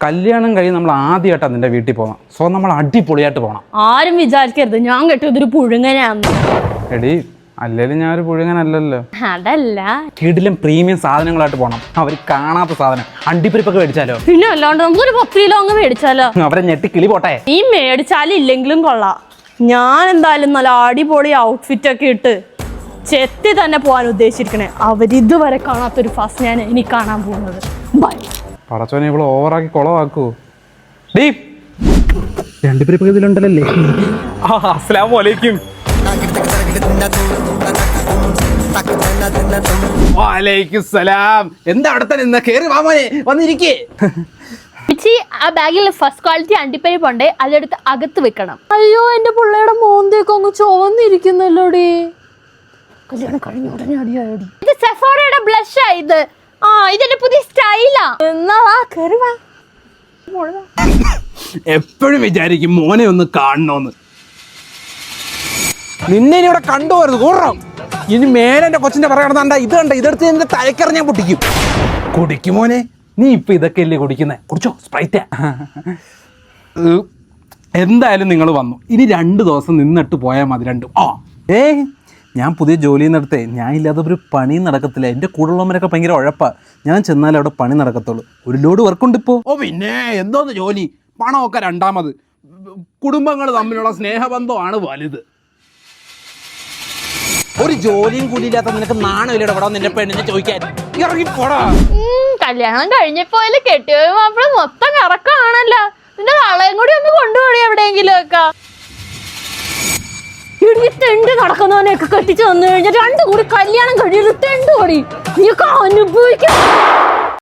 കല്യാണം കഴിഞ്ഞ് നമ്മൾ ആദ്യമായിട്ടാണ് നിന്റെ വീട്ടിൽ പോകണം. സോ നമ്മൾ അടിപൊളിയായിട്ട് പോകണം. ആരും വിചാരിക്കരുത് ഞാൻ കെട്ടിയതൊരു പുഴുങ്ങനാന്ന്. എടി അല്ലേലും ഞാൻ ഒരു പുഴുങ്ങനല്ലല്ലോ. അതല്ല, വീട്ടിലും പ്രീമിയം സാധനങ്ങളായിട്ട് പോകണം. അവർ കാണാത്ത സാധനം അണ്ടിപ്പരിപ്പൊക്കെ മേടിച്ചാലോ? പിന്നെ അല്ലാണ്ട് നമുക്കൊരു 10 കിലോ അങ്ങ് മേടിച്ചാലോ? അവരെ ഞെട്ടി കിളി പോട്ടെ. ഈ മേടിച്ചാലും ഇല്ലെങ്കിലും കൊള്ളാം. ഞാൻ എന്തായാലും നല്ല അടിപൊളി ഔട്ട്ഫിറ്റ് ഒക്കെ ഇട്ട് ചെത്തി തന്നെ പോകാൻ ഉദ്ദേശിച്ചിരിക്കണേ. അവരിതുവരെ കാണാത്തൊരു ഫസ്റ്റ് ഞാൻ ഇനി കാണാൻ പോകുന്നത്. ബൈ. പടച്ചോനെ ഇവള് ഓവറാക്കി കുളവാക്കൂ. രണ്ടുപേരിപ്പൊക്കെ ഇതിലുണ്ടല്ലേ. അസ്സലാമു അലൈക്കും. വലൈക്കും സലാം. എന്താ അവിടെ തന്നെ നിന്ന് കേറി വാ മോനെ, വന്നിരിക്കേ. ആ ബാഗിൽ ഫസ്റ്റ് ക്വാളിറ്റി അണ്ടിപ്പരിപ്പുണ്ട്, അതെടുത്ത് അകത്ത് വെക്കണം. അയ്യോ എന്റെ പിള്ളയുടെ മോന്തേക്ക് അങ്ങ് ചുവന്നിരിക്കുന്നല്ലോടി. കല്യാണം കഴിഞ്ഞ ഉടനെ അടിയായോടി. ഇത് സെഫോറയുടെ ബ്ലഷാ ഇത്. ആ ഇതെന്റെ പുതിയ സ്റ്റൈലാ. എന്നാ വാ കേറി വാ. എപ്പോഴും വിചാരിക്കും മോനെ ഒന്ന് കാണണോന്ന്. നിന്നെ ഇനി ഇവിടെ കണ്ടുപോരുത് കൂറം. ഇനി മേലെ എന്റെ കൊച്ചിന്റെ പറയണതാണ്ട ഇത് കണ്ട, ഇതെടുത്ത് എന്റെ തലക്കറി ഞാൻ പൊട്ടിക്കും. കുടിക്കും മോനെ, നീ ഇപ്പൊ ഇതൊക്കെ അല്ലേ കുടിക്കുന്നേ? കുടിച്ചോ സ്പ്രൈറ്റ്. എന്തായാലും നിങ്ങൾ വന്നു, ഇനി 2 ദിവസം നിന്നിട്ട് പോയാൽ മതി. രണ്ടും ഞാൻ പുതിയ ജോലി നടത്തേ, ഞാൻ ഇല്ലാതെ ഒരു പണി നടക്കത്തില്ല. എൻ്റെ കൂടെയുള്ളവരൊക്കെ ഭയങ്കര ഉഴപ്പാ. ഞാൻ ചെന്നാലും അവിടെ പണി നടക്കത്തുള്ളൂ. ഒരു ലോഡ് വർക്കുണ്ട് ഇപ്പോൾ. പിന്നെ എന്തോന്ന് ജോലി, പണമൊക്കെ രണ്ടാമത്. കുടുംബങ്ങൾ തമ്മിലുള്ള സ്നേഹബന്ധമാണ് വലുത്. ഒരു ജോലിയും കൂലിയില്ലാത്ത നിനക്ക് നാണമില്ലട ഇവിടെ നിന്റെ പെണ്ണിനെ ചോദിക്കാൻ. ഇറങ്ങിപ്പോടാ. കല്യാണം കഴിഞ്ഞപ്പോലും കെട്ടിയോ മാപ്പിള മൊത്തം കറക്കാണല്ലോ. നിന്റെ നാളെയും കൂടി ഒന്ന് കൊണ്ടുപോയി എവിടെയെങ്കിലും ഒക്കെ. തെണ്ട് നടക്കുന്നവനെയൊക്കെ കെട്ടിച്ചു വന്നു കഴിഞ്ഞാൽ 2 കൂടി കല്യാണം കഴിയുള്ളൂ. തെണ്ട് കൂടി നീ അനുഭവിക്കാം.